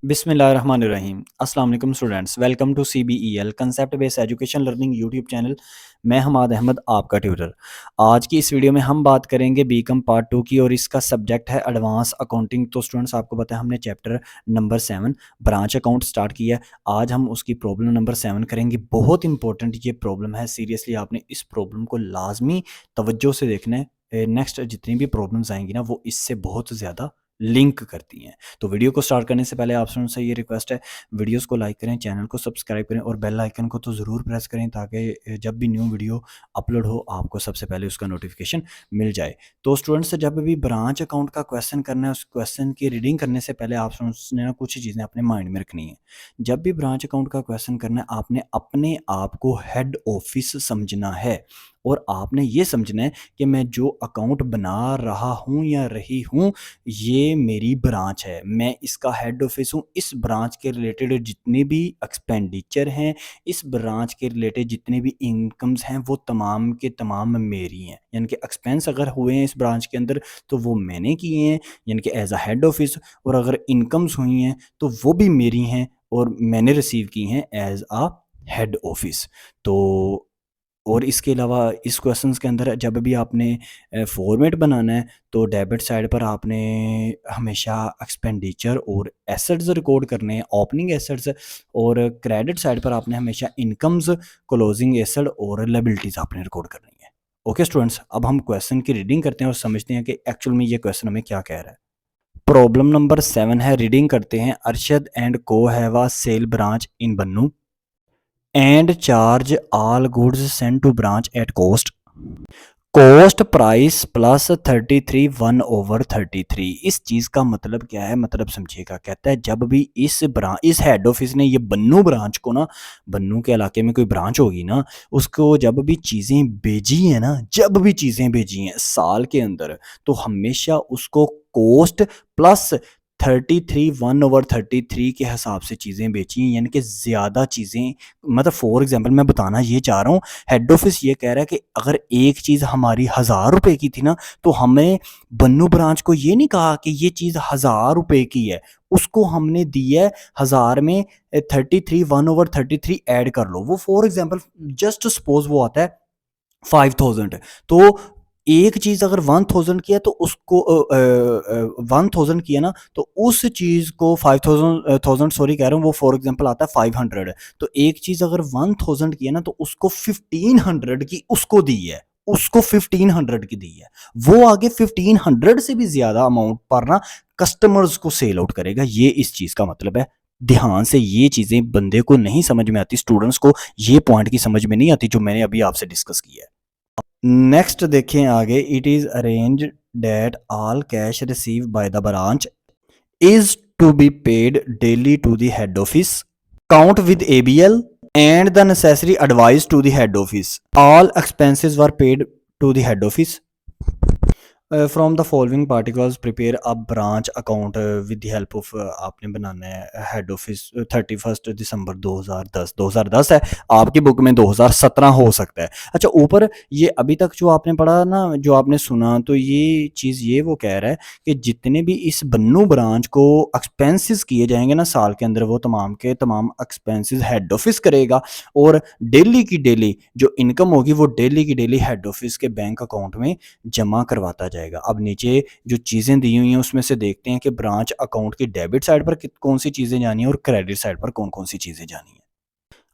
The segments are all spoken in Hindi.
बिस्मिल्लाहिर्रहमानिर्रहीम। अस्सलाम वालेकुम students, welcome to CBEL concept based education learning YouTube channel. मैं हमाद अहमद आपका ट्यूटर। आज की इस वीडियो में हम बात करेंगे बीकॉम पार्ट 2 की और इसका सब्जेक्ट है एडवांस अकाउंटिंग। तो स्टूडेंट्स आपको पता है हमने chapter number 7 branch account start किया है। आज हम उसकी प्रॉब्लम नंबर 7 करेंगे। बहुत इंपॉर्टेंट ये प्रॉब्लम है, सीरियसली आपने इस प्रॉब्लम को लाजमी तवज्जो से देखना है। नेक्स्ट जितनी भी प्रॉब्लम्स आएंगी ना वो इससे बहुत ज़्यादा लिंक करती हैं। तो वीडियो को स्टार्ट करने से पहले आप से ये रिक्वेस्ट है, वीडियोस को लाइक करें, चैनल को सब्सक्राइब करें और बेल आइकन को तो ज़रूर प्रेस करें ताकि जब भी न्यू वीडियो अपलोड हो आपको सबसे पहले उसका नोटिफिकेशन मिल जाए। तो स्टूडेंट्स जब भी ब्रांच अकाउंट का क्वेश्चन करना है उस क्वेश्चन की रीडिंग करने से पहले आप ने ना कुछ चीज़ें अपने माइंड में रखनी है। जब भी ब्रांच अकाउंट का क्वेश्चन करना है आपने अपने आप को हेड ऑफिस समझना है और आपने ये समझना है कि मैं जो अकाउंट बना रहा हूँ या रही हूँ ये मेरी ब्रांच है, मैं इसका हेड ऑफिस हूँ। इस ब्रांच के रिलेटेड जितने भी एक्सपेंडिचर हैं, इस ब्रांच के रिलेटेड जितने भी इनकम्स हैं वो तमाम के तमाम मेरी हैं। यानी कि एक्सपेंस अगर हुए हैं इस ब्रांच के अंदर तो वो मैंने किए हैं यानी कि एज अ हेड ऑफिस, और अगर इनकम्स हुई हैं तो वो भी मेरी हैं और मैंने रिसीव की हैं एज अ हेड ऑफिस। तो और इसके अलावा इस क्वेश्चंस के अंदर जब भी आपने फॉर्मेट बनाना है तो डेबिट साइड पर आपने हमेशा एक्सपेंडिचर और एसेट्स रिकॉर्ड करने हैं, ओपनिंग एसेट्स, और क्रेडिट साइड पर आपने हमेशा इनकम्स, क्लोजिंग एसेट और लायबिलिटीज आपने रिकॉर्ड करनी है। ओके स्टूडेंट्स, अब हम क्वेश्चन की रीडिंग करते हैं और समझते हैं कि एक्चुअल में ये क्वेश्चन हमें क्या कह रहा है। प्रॉब्लम नंबर 7 है, रीडिंग करते हैं। Arshad and co have a sale branch in Bannu and charge all goods sent to branch at cost. Cost price plus 33 1/33। इस चीज़ का मतलब क्या है, मतलब समझिएगा। कहता है जब भी इस हेड ऑफिस ने ये बन्नू ब्रांच को ना, बन्नू के इलाके में कोई ब्रांच होगी ना, उसको जब भी चीज़ें भेजी हैं ना, जब भी चीज़ें भेजी हैं साल के अंदर, तो हमेशा उसको कॉस्ट प्लस 33 1/33 के हिसाब से चीज़ें बेची हैं। यानी कि ज़्यादा चीज़ें, मतलब फॉर एग्जांपल मैं बताना ये चाह रहा हूँ, हेड ऑफिस ये कह रहा है कि अगर एक चीज़ हमारी 1000 रुपए की थी ना तो हमने बन्नू ब्रांच को ये नहीं कहा कि ये चीज़ 1000 रुपए की है, उसको हमने दी है 1000 में 33 1/33 ऐड कर लो। वो फॉर एग्जाम्पल जस्ट सपोज वो आता है 5000। तो एक चीज़ अगर 1000 की है तो उसको 1000 की है ना, तो उस चीज़ को 5000 सॉरी कह रहा हूँ, वो फॉर एग्जांपल आता है 500। तो एक चीज़ अगर 1000 की है ना तो उसको 1500 की उसको दी है, उसको 1500 की दी है। वो आगे 1500 से भी ज़्यादा अमाउंट पर ना कस्टमर्स को सेल आउट करेगा। ये इस चीज़ का मतलब है। ध्यान से ये चीज़ें बंदे को नहीं समझ में आती, स्टूडेंट्स को ये पॉइंट की समझ में नहीं आती जो मैंने अभी आपसे डिस्कस किया है। नेक्स्ट देखें आगे। It is arrange that all cash receive by the branch is to be paid daily to the head office, count with ABL and the necessary advice to the head office. All expenses were paid to the head office. From the following particles prepare a branch account with the help of, आपने बनाना है हेड ऑफिस 31 दिसंबर 2010 है, आपकी बुक में 2017 हो सकता है। अच्छा, ऊपर ये अभी तक जो आपने पढ़ा ना, जो आपने सुना, तो ये चीज़ ये वो कह रहा है कि जितने भी इस बन्नू ब्रांच को एक्सपेंसेस किए जाएंगे ना साल के अंदर, वो तमाम के तमाम एक्सपेंसेस हेड ऑफिस करेगा और डेली की डेली जो इनकम होगी वो डेली की डेली हेड ऑफिस के बैंक अकाउंट में जमा करवाता जाएगा। अब नीचे जो चीज़ें दी हुई हैं उसमें से देखते हैं कि ब्रांच अकाउंट की डेबिट साइड पर कौन सी चीज़ें जानी है और क्रेडिट साइड पर कौन कौन सी चीज़ें जानी है।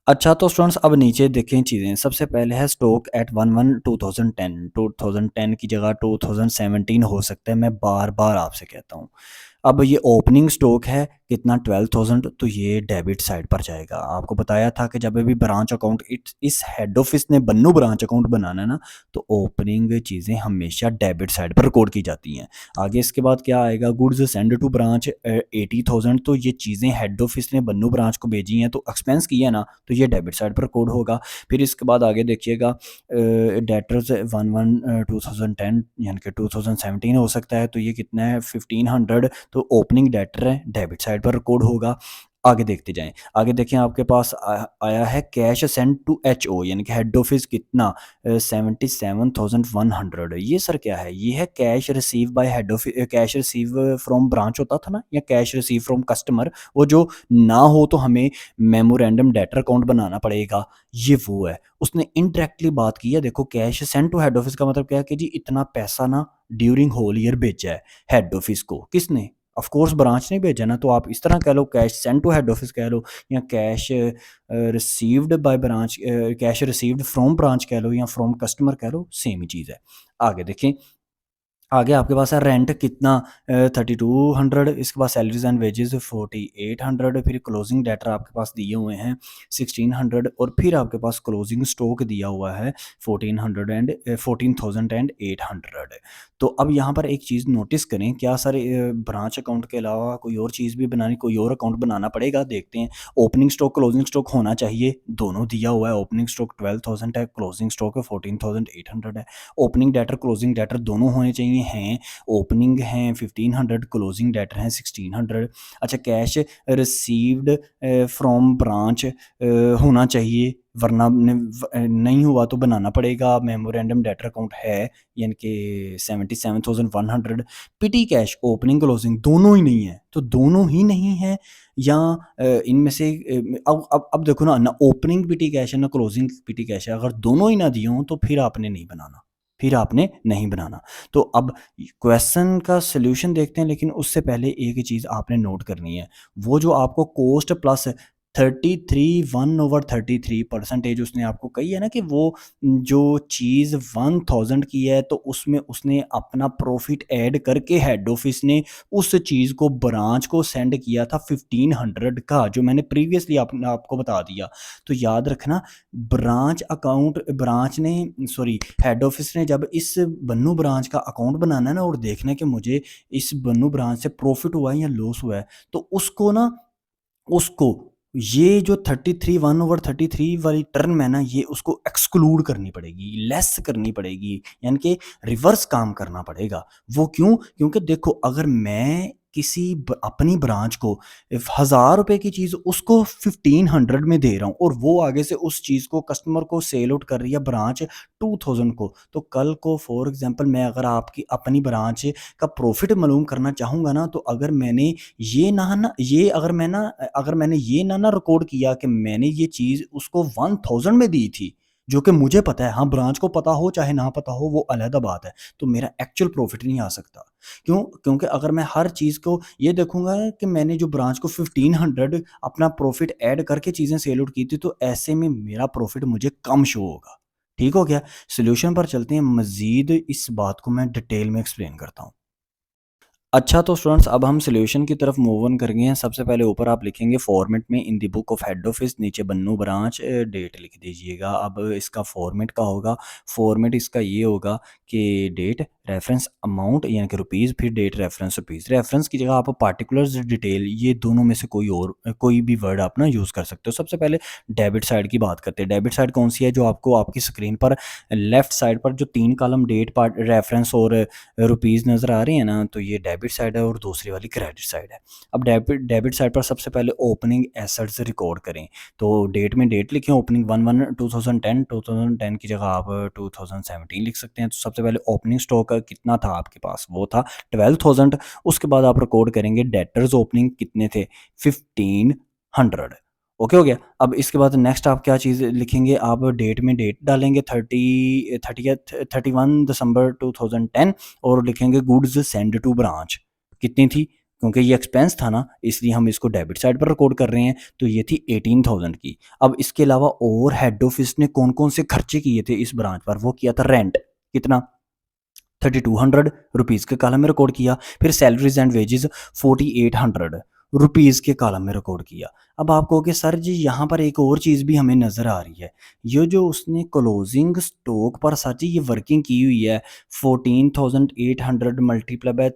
अच्छा, तो स्टूडेंट्स अब नीचे देखें चीज़ें। सबसे पहले है स्टॉक एट 1/1/2010 की जगह 2017 हो सकता है, मैं बार बार आपसे कहता हूँ। अब ये ओपनिंग स्टॉक है कितना 12,000, तो ये डेबिट साइड पर जाएगा। आपको बताया था कि जब भी ब्रांच अकाउंट इस हेड ऑफिस ने बन्नू ब्रांच अकाउंट बनाना है ना, तो ओपनिंग चीज़ें हमेशा डेबिट साइड पर रिकॉर्ड की जाती हैं। आगे इसके बाद क्या आएगा, गुड्स सेंड टू ब्रांच 80,000, तो ये चीज़ें हेड ऑफिस ने बन्नू ब्रांच को भेजी हैं तो एक्सपेंस किया है ना, तो ये डेबिट साइड पर कोड होगा। फिर इसके बाद आगे देखिएगा डेटर्स 1/1/2010 यानी कि 2017 हो सकता है, तो ये कितना है 1500, तो ओपनिंग डेटर है डेबिट साइड पर कोड होगा। आगे देखते जाएं। आगे देखें, आपके पास आया है कैश सेंड टू HO यानी कि हेड ऑफिस कितना 77,100। ये सर क्या है? ये है cash receive bye head office, cash receive from branch होता था ना, या कैश रिसीव फ्रॉम कस्टमर, वो जो ना हो तो हमें मेमोरेंडम डेटर अकाउंट बनाना पड़ेगा, ये वो है। उसने इनडायरेक्टली बात की है। देखो, cash send to head office का मतलब क्या है कि जी इतना पैसा ना ड्यूरिंग होल ईयर भेजा है हेड ऑफिस को। किसने? ऑफ कोर्स ब्रांच ने भेजा ना। तो आप इस तरह कह लो, cash send to head office कह लो, या cash received by branch, cash received from branch कह लो, या फ्रॉम कस्टमर कह लो, सेम ही चीज़ है। आगे देखें, आगे आपके पास है रेंट कितना 3200, इसके बाद सैलरीज एंड वेजेस 4800, फिर क्लोजिंग डेटर आपके पास दिए हुए हैं 1600, और फिर आपके पास क्लोजिंग स्टॉक दिया हुआ है 14,800। तो अब यहाँ पर एक चीज़ नोटिस करें, क्या सर ब्रांच अकाउंट के अलावा कोई और चीज़ भी बनानी, कोई और अकाउंट बनाना पड़ेगा? देखते हैं। ओपनिंग स्टॉक क्लोजिंग स्टॉक होना चाहिए, दोनों दिया हुआ है। ओपनिंग स्टॉक 12,000 है, क्लोजिंग स्टॉक है 14,800 है। ओपनिंग डेटर क्लोजिंग डेटर दोनों होने चाहिए हैं। ओपनिंग हैं 1500, क्लोजिंग डेटर हैं 1600। अच्छा, कैश रिसीव्ड फ्रॉम ब्रांच होना चाहिए, वरना नहीं हुआ तो बनाना पड़ेगा। मेमोरेंडम डेटर अकाउंट है यानी कि 77,100। पिटी कैश ओपनिंग क्लोजिंग दोनों ही नहीं है, तो दोनों ही नहीं है, या इनमें से अब देखो ना ओपनिंग पिटी कैश है ना क्लोजिंग पिटी कैश है, अगर दोनों ही ना दिए हों तो फिर आपने नहीं बनाना, फिर आपने नहीं बनाना। तो अब क्वेश्चन का सॉल्यूशन देखते हैं, लेकिन उससे पहले एक चीज़ आपने नोट करनी है। वो जो आपको कॉस्ट प्लस 33 1/33 उसने आपको कही है ना, कि वो जो चीज़ 1000 की है तो उसमें उसने अपना प्रॉफिट ऐड करके हेड ऑफिस ने उस चीज़ को ब्रांच को सेंड किया था 1500 का, जो मैंने प्रीवियसली आपको बता दिया। तो याद रखना, ब्रांच ने, सॉरी, हेड ऑफिस ने जब इस बन्नू ब्रांच का अकाउंट बनाना है ना, और देखना है कि मुझे इस बन्नू ब्रांच से प्रॉफिट हुआ है या लॉस हुआ है, तो उसको ये जो 33 1/33 वाली टर्म है ना, ये उसको एक्सक्लूड करनी पड़ेगी, लेस करनी पड़ेगी, यानी कि रिवर्स काम करना पड़ेगा। वो क्यों? क्योंकि देखो, अगर मैं अपनी ब्रांच को 1000 रुपए की चीज़ उसको 1500 में दे रहा हूँ, और वो आगे से उस चीज़ को कस्टमर को सेल आउट कर रही है ब्रांच 2000 को, तो कल को फॉर एग्जांपल मैं अगर आपकी अपनी ब्रांच का प्रॉफिट मालूम करना चाहूँगा ना, तो अगर मैंने ये ना ये अगर मैंने ये ना रिकॉर्ड किया कि मैंने ये चीज़ उसको 1000 में दी थी, जो कि मुझे पता है, हाँ, ब्रांच को पता हो चाहे ना पता हो वो अलग बात है, तो मेरा एक्चुअल प्रॉफिट नहीं आ सकता। क्यों? क्योंकि अगर मैं हर चीज़ को ये देखूंगा कि मैंने जो ब्रांच को 1500 अपना प्रॉफिट ऐड करके चीज़ें सेल आउट की थी, तो ऐसे में मेरा प्रॉफिट मुझे कम शो होगा। ठीक हो गया? सोल्यूशन पर चलते हैं, मजीद इस बात को मैं डिटेल में एक्सप्लेन करता हूँ। अच्छा, तो स्टूडेंट्स अब हम सॉल्यूशन की तरफ मूव ऑन कर गए हैं। सबसे पहले ऊपर आप लिखेंगे फॉर्मेट में in the book of head office, नीचे बन्नू ब्रांच, डेट लिख दीजिएगा। अब इसका फॉर्मेट का होगा, फॉर्मेट इसका ये होगा कि डेट रेफरेंस अमाउंट यानी कि रुपीज़, फिर डेट रेफरेंस रुपीज़। रेफरेंस की जगह आप पार्टिकुलर्स डिटेल, ये दोनों में से कोई भी वर्ड आप ना यूज़ कर सकते हो। सबसे पहले डेबिट साइड की बात करते हैं। डेबिट साइड कौन सी है? जो आपको आपकी स्क्रीन पर लेफ्ट साइड पर जो 3 कॉलम डेट पार्ट रेफरेंस और रुपीज़ नज़र आ रही है ना, तो ये डेबिट साइड है, और दूसरी वाली क्रेडिट साइड है। अब डेबिट साइड पर सबसे पहले ओपनिंग एसेट्स रिकॉर्ड करें। तो डेट में डेट लिखें, ओपनिंग 1/1/2010, 2010 की जगह आप 2017 लिख सकते हैं। तो सबसे पहले ओपनिंग स्टॉक कितना था आपके पास? वो था 12,000। उसके बाद आप रिकॉर्ड करेंगे डेटर्स ओपनिंग कितने थे? 1500। ओके हो गया। अब इसके बाद नेक्स्ट आप क्या चीज़ लिखेंगे? आप डेट में डेट डालेंगे 31 दिसंबर 2010, और लिखेंगे गुड्स सेंड टू ब्रांच कितनी थी, क्योंकि ये एक्सपेंस था ना, इसलिए हम इसको डेबिट साइड पर रिकॉर्ड कर रहे हैं। तो ये थी 18,000 की। अब इसके अलावा और हेड ऑफिस ने कौन कौन से खर्चे किए थे इस ब्रांच पर? वो किया था रेंट, कितना? 3200 रुपीज़ के कॉलम में रिकॉर्ड किया। फिर सैलरीज एंड वेजेस 4800 रुपीज़ के कॉलम में रिकॉर्ड किया। अब आप कहोगे सर जी यहाँ पर एक और चीज़ भी हमें नज़र आ रही है, ये जो उसने क्लोजिंग स्टॉक पर सर जी ये वर्किंग की हुई है 14,800 मल्टीप्लाई बाय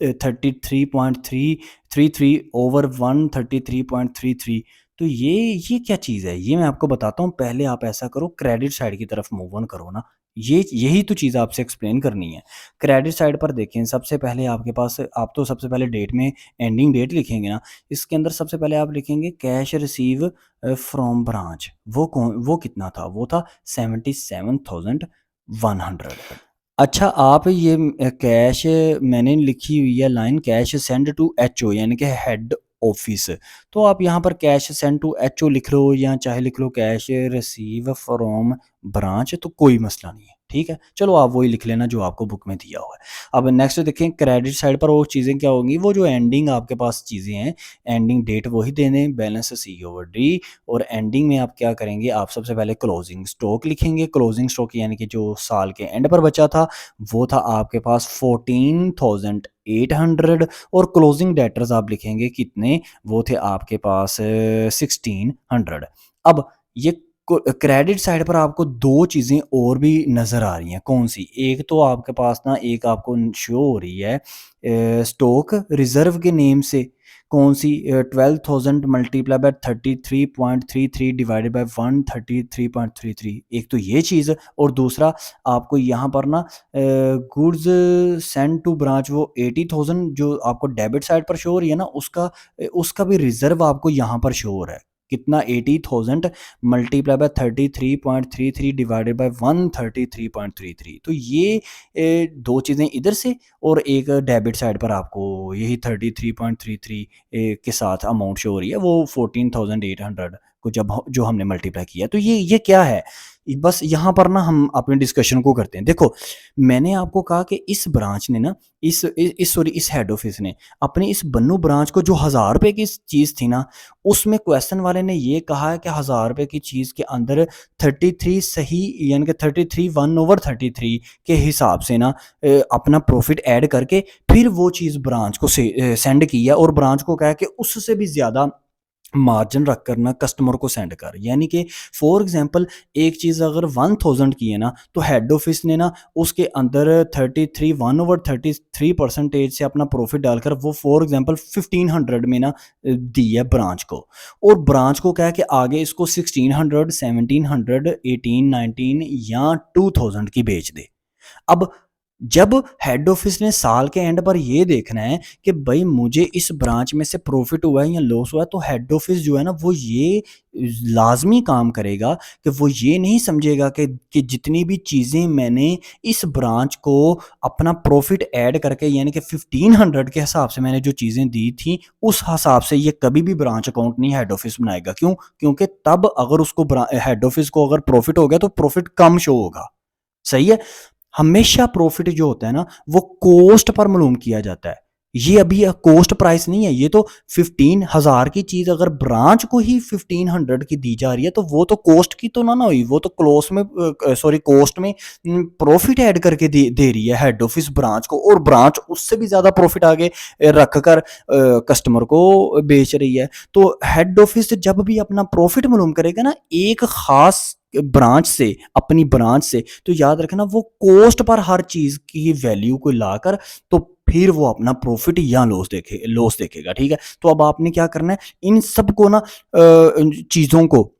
33.333 ओवर 133.33, तो ये क्या चीज़ है? ये मैं आपको बताता हूँ। पहले आप ऐसा करो, क्रेडिट साइड की तरफ मूव ऑन करो ना। ये यही तो चीज़ आपसे एक्सप्लेन करनी है। क्रेडिट साइड पर देखें, सबसे पहले आपके पास, आप तो सबसे पहले डेट में एंडिंग डेट लिखेंगे ना, इसके अंदर सबसे पहले आप लिखेंगे कैश रिसीव फ्रॉम ब्रांच। वो कितना था? वो था 77,100। अच्छा, आप ये कैश, मैंने लिखी हुई है line, cash send to HO यानी कि हेड ऑफिस। तो आप यहाँ पर कैश सेंड टू एचओ लिख लो या चाहे लिख लो कैश रिसीव फ्रॉम ब्रांच, तो कोई मसला नहीं है, ठीक है। चलो आप वही लिख लेना जो आपको बुक में दिया हुआ है। अब नेक्स्ट देखें, क्रेडिट साइड पर वो चीज़ें क्या होंगी, वो जो एंडिंग आपके पास चीज़ें हैं, एंडिंग डेट वही दे दें, बैलेंस सी ओवर डी। और एंडिंग में आप क्या करेंगे, आप सबसे पहले क्लोजिंग स्टॉक लिखेंगे। क्लोजिंग स्टॉक यानी कि जो साल के एंड पर बचा था, वो था आपके पास 14,800। और क्लोजिंग डेटर्स आप लिखेंगे कितने, वो थे आपके पास 1600। अब ये क्रेडिट साइड पर आपको दो चीज़ें और भी नज़र आ रही हैं। कौन सी? एक तो आपके पास ना, एक आपको शो हो रही है स्टॉक रिजर्व के नेम से। कौन सी? 12,000 मल्टीप्लाई बाय 33.33 डिवाइडेड बाय 133.33। एक तो ये चीज़, और दूसरा आपको यहाँ पर ना गुड्स सेंड टू ब्रांच, वो 80,000 जो आपको डेबिट साइड पर शो हो रही है ना, उसका भी रिजर्व आपको यहाँ पर शो हो रहा है। कितना? 80,000 मल्टीप्लाई बाय 33.33 डिवाइडेड बाय 133.33। तो ये दो चीज़ें इधर से, और एक डेबिट साइड पर आपको यही 33.33 के साथ अमाउंट शो हो रही है, वो 14,800 को जब जो हमने मल्टीप्लाई किया। तो ये क्या है? बस यहाँ पर ना हम अपने डिस्कशन को करते हैं। देखो, मैंने आपको कहा कि इस ब्रांच ने ना, इस हेड ऑफिस ने अपनी इस बन्नू ब्रांच को, जो 1000 रुपये की चीज़ थी ना, उसमें क्वेश्चन वाले ने ये कहा है कि 1000 रुपये की चीज़ के अंदर 33 सही, यानी कि 33 1/33 के हिसाब से ना अपना प्रॉफिट ऐड करके फिर वो चीज़ ब्रांच को सेंड की है, और ब्रांच को कहा है कि उससे भी ज़्यादा मार्जिन रख कर ना कस्टमर को सेंड कर। यानी कि फॉर एग्जांपल, एक चीज़ अगर 1000 की है ना, तो हेड ऑफिस ने ना उसके अंदर 33 1/33% से अपना प्रॉफिट डालकर वो फॉर एग्जांपल 1500 में ना दी है ब्रांच को। और ब्रांच को क्या है कि आगे इसको 1600 1700 18 19 या 2000 की बेच दे। अब जब हेड ऑफिस ने साल के एंड पर ये देखना है कि भाई मुझे इस ब्रांच में से प्रॉफिट हुआ है या लॉस हुआ है, तो हेड ऑफिस जो है ना, वो ये लाजमी काम करेगा कि वो ये नहीं समझेगा कि जितनी भी चीज़ें मैंने इस ब्रांच को अपना प्रॉफिट ऐड करके, यानी कि 1500 के हिसाब से मैंने जो चीज़ें दी थी, उस हिसाब से ये कभी भी ब्रांच अकाउंट नहीं हेड ऑफिस बनाएगा। क्यों? क्योंकि तब अगर उसको हेड ऑफिस को अगर प्रॉफिट हो गया, तो प्रॉफिट कम शो होगा। सही है। हमेशा प्रॉफिट जो होता है ना, वो कॉस्ट पर मालूम किया जाता है। ये अभी कॉस्ट प्राइस नहीं है। ये तो 15,000 की चीज अगर ब्रांच को ही 1500 की दी जा रही है, तो वो तो कॉस्ट की तो ना हुई, वो तो क्लोस में, सॉरी, कॉस्ट में प्रॉफिट ऐड करके दे रही है हेड ऑफिस ब्रांच को, और ब्रांच उससे भी ज्यादा प्रॉफिट आगे रख कर कस्टमर को बेच रही है। तो हेड ऑफिस जब भी अपना प्रॉफिट मालूम करेगा ना एक खास ब्रांच से, अपनी ब्रांच से, तो याद रखना वो कॉस्ट पर हर चीज की वैल्यू को लाकर, तो फिर वो अपना प्रॉफिट या लॉस देखेगा। ठीक है। तो अब आपने क्या करना है, इन सब को ना चीजों को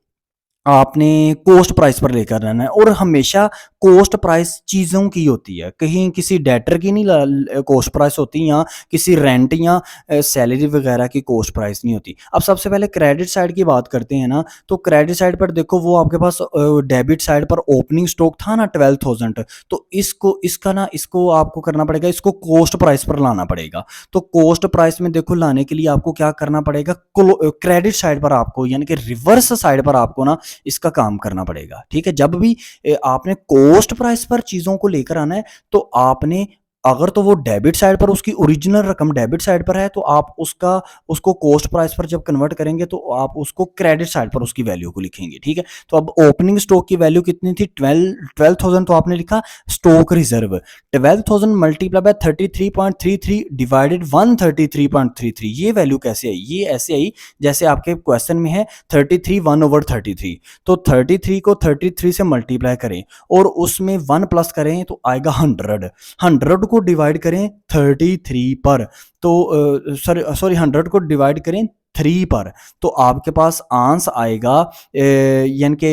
आपने कॉस्ट प्राइस पर लेकर रहना है। और हमेशा कॉस्ट प्राइस चीज़ों की होती है, कहीं किसी डेटर की नहीं कॉस्ट प्राइस होती, या किसी रेंट या सैलरी वगैरह की कॉस्ट प्राइस नहीं होती। अब सबसे पहले क्रेडिट साइड की बात करते हैं ना, तो क्रेडिट साइड पर देखो, वो आपके पास डेबिट साइड पर ओपनिंग स्टॉक था ना 12,000। तो इसको आपको करना पड़ेगा, इसको कॉस्ट प्राइस पर लाना पड़ेगा। तो कॉस्ट प्राइस में देखो, लाने के लिए आपको क्या करना पड़ेगा, क्रेडिट साइड पर आपको, यानी कि रिवर्स साइड पर आपको ना इसका काम करना पड़ेगा। ठीक है। जब भी आपने कॉस्ट प्राइस पर चीजों को लेकर आना है, तो आपने, अगर तो वो डेबिट साइड पर उसकी ओरिजिनल रकम डेबिट साइड पर है, तो आप उसको कॉस्ट प्राइस पर जब कन्वर्ट करेंगे, तो आप उसको क्रेडिट साइड पर उसकी वैल्यू को लिखेंगे। ठीक है। तो अब ओपनिंग स्टॉक की वैल्यू कितनी थी? 12,000। तो आपने लिखा stock reserve 12,000 multiply by 33.33 divided 133.33। ये वैल्यू कैसे आई? ये ऐसे आई जैसे आपके क्वेश्चन में है 33 1/33। तो 33 को 33 से मल्टीप्लाई करें और उसमें 1 प्लस करें, तो आएगा 100। 100 को को डिवाइड करें 33 पर, तो सॉरी 100 को डिवाइड करें 3 पर, तो आपके पास आंसर आएगा यानी कि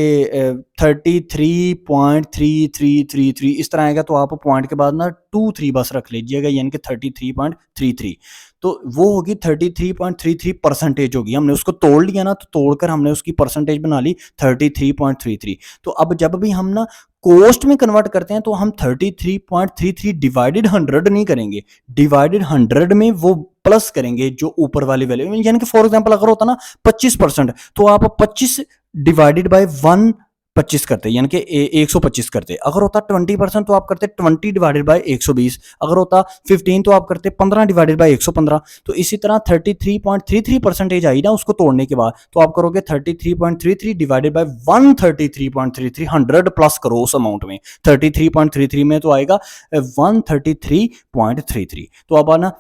33.3333 इस तरह आएगा। तो आप पॉइंट के बाद ना 23 बस रख लीजिएगा, यानी कि 33.33। तो वो होगी 33.33% होगी। हमने उसको तोड़ लिया ना, तो तोड़कर हमने उसकी परसेंटेज बना ली 33.33। तो अब जब भी हम ना कोस्ट में कन्वर्ट करते हैं तो हम 33.33 डिवाइडेड 100 नहीं करेंगे, डिवाइडेड 100 में वो प्लस करेंगे जो ऊपर वाली वैल्यू, यानी कि फॉर एग्जांपल अगर होता ना 25%, तो आप 25 डिवाइडेड बाय 125 करते, यानी कि 125 करते। अगर होता 20% तो आप करते 20 डिवाइडेड बाय 120। अगर होता 15 तो आप करते 15 डिवाइडेड बाय 115। तो इसी तरह 33.33% आई ना उसको तोड़ने के बाद, तो आप करोगे 33.33 डिवाइडेड बाय 133.33, 100 प्लस करो उस अमाउंट में। 33.33 में तो आएगा 133.33। तो अब आना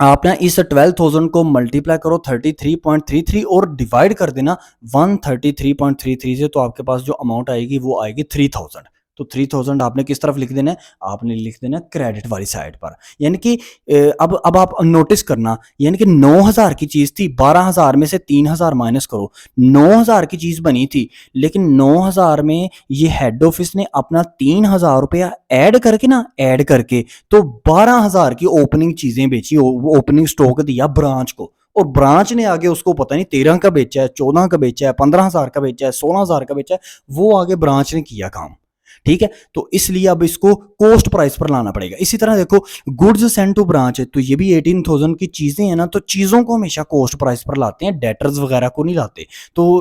आप ना इस 12,000 को मल्टीप्लाई करो 33.33 और डिवाइड कर देना 133.33 से, तो आपके पास जो अमाउंट आएगी वो आएगी 3000। तो 3000 आपने किस तरफ लिख देना है, आपने लिख देना क्रेडिट वाली साइड पर। यानी कि अब आप नोटिस करना, यानी कि 9000 की चीज थी, 12000 में से 3000 माइनस करो, 9000 की चीज बनी थी, लेकिन 9000 में ये हेड ऑफिस ने अपना 3000 रुपया ऐड करके ना, ऐड करके तो 12000 की ओपनिंग चीजें बेची, ओपनिंग स्टॉक दिया ब्रांच को, और ब्रांच ने आगे उसको पता नहीं 13 का बेचा है, 14 का बेचा है, 15,000 का बेचा है, 16,000 का बेचा है, वो आगे ब्रांच ने किया काम। ठीक है, तो इसलिए अब इसको कॉस्ट प्राइस पर लाना पड़ेगा। इसी तरह देखो गुड्स सेंड टू ब्रांच है, तो ये भी 18,000 की चीजें हैं ना, तो चीजों को हमेशा कॉस्ट प्राइस पर लाते हैं, डेटर्स वगैरह को नहीं लाते। तो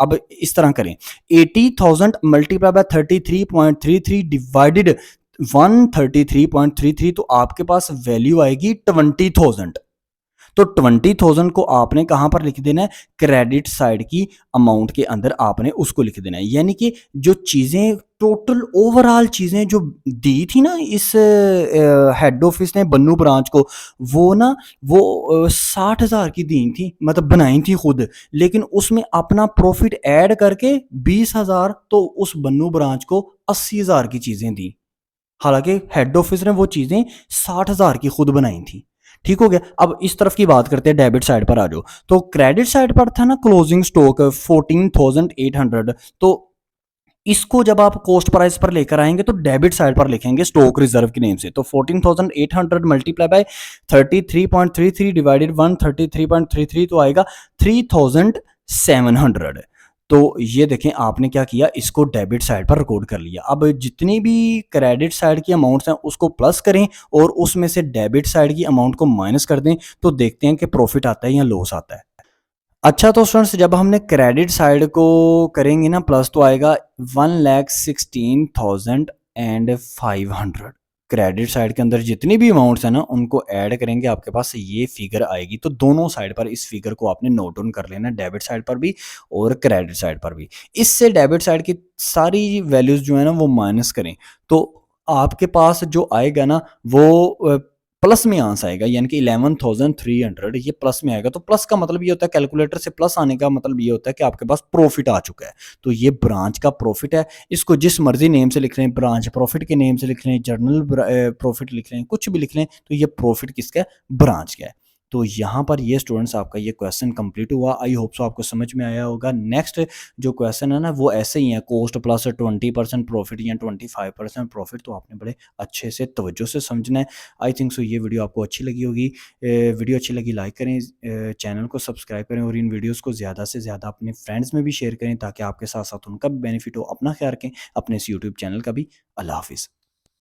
अब इस तरह करें 80,000 मल्टीप्लाई बाय 33.33 डिवाइडेड 133.33, तो आपके पास वैल्यू आएगी 20,000। तो 20,000 को आपने कहां पर लिख देना है, क्रेडिट साइड की अमाउंट के अंदर आपने उसको लिख देना है। यानी कि जो चीजें टोटल ओवरऑल चीजें जो दी थी ना इस हेड ऑफिस ने बन्नू ब्रांच को, वो ना वो 60,000 की दी थी, मतलब बनाई थी खुद, लेकिन उसमें अपना प्रॉफिट ऐड करके 20,000, तो उस बन्नू ब्रांच को 80,000 की चीजें दी। हालांकि हेड ऑफिस ने वो चीजें 60,000 की खुद बनाई थी। ठीक हो गया। अब इस तरफ की बात करते हैं, डेबिट साइड पर आ जाओ। तो क्रेडिट साइड पर था ना क्लोजिंग स्टॉक 14,800, तो इसको जब आप कॉस्ट प्राइस पर लेकर आएंगे तो डेबिट साइड पर लिखेंगे स्टॉक रिजर्व के नेम से। तो 14,800 मल्टीप्लाई बाय 33.33 डिवाइडेड 133.33, तो आएगा 3,700। तो ये देखें आपने क्या किया, इसको डेबिट साइड पर रिकॉर्ड कर लिया। अब जितनी भी क्रेडिट साइड की अमाउंट्स हैं उसको प्लस करें और उसमें से डेबिट साइड की अमाउंट को माइनस कर दें, तो देखते हैं कि प्रॉफिट आता है या लॉस आता है। अच्छा, तो स्टूडेंट्स जब हमने क्रेडिट साइड को करेंगे ना प्लस, तो आएगा 1,16,500। क्रेडिट साइड के अंदर जितनी भी अमाउंट्स हैं ना उनको ऐड करेंगे, आपके पास ये फिगर आएगी। तो दोनों साइड पर इस फिगर को आपने नोट डाउन कर लेना, डेबिट साइड पर भी और क्रेडिट साइड पर भी। इससे डेबिट साइड की सारी वैल्यूज जो है ना वो माइनस करें, तो आपके पास जो आएगा ना वो प्लस में आंसर आएगा, यानी कि 11,300 ये प्लस में आएगा। तो प्लस का मतलब ये होता है, कैलकुलेटर से प्लस आने का मतलब ये होता है कि आपके पास प्रॉफिट आ चुका है। तो ये ब्रांच का प्रॉफिट है, इसको जिस मर्जी नेम से लिख लें, ब्रांच प्रॉफिट के नेम से लिख लें, जर्नल प्रॉफिट लिख लें, कुछ भी लिख लें, तो ये प्रॉफिट किसका है, ब्रांच का है। तो यहाँ पर ये स्टूडेंट्स आपका ये क्वेश्चन कंप्लीट हुआ। आई होप सो आपको समझ में आया होगा। नेक्स्ट जो क्वेश्चन है ना वो ऐसे ही है, कॉस्ट प्लस 20% प्रॉफिट या 25% प्रॉफिट। तो आपने बड़े अच्छे से तवज्जो से समझना है। आई थिंक सो ये वीडियो आपको अच्छी लगी होगी। वीडियो अच्छी लगी लाइक करें, चैनल को सब्सक्राइब करें और इन वीडियोज़ को ज़्यादा से ज़्यादा अपने फ्रेंड्स में भी शेयर करें ताकि आपके साथ साथ उनका भी बेनिफिट हो। अपना ख्याल रखें, अपने इस यूट्यूब चैनल का भी। अल्लाह हाफिज़।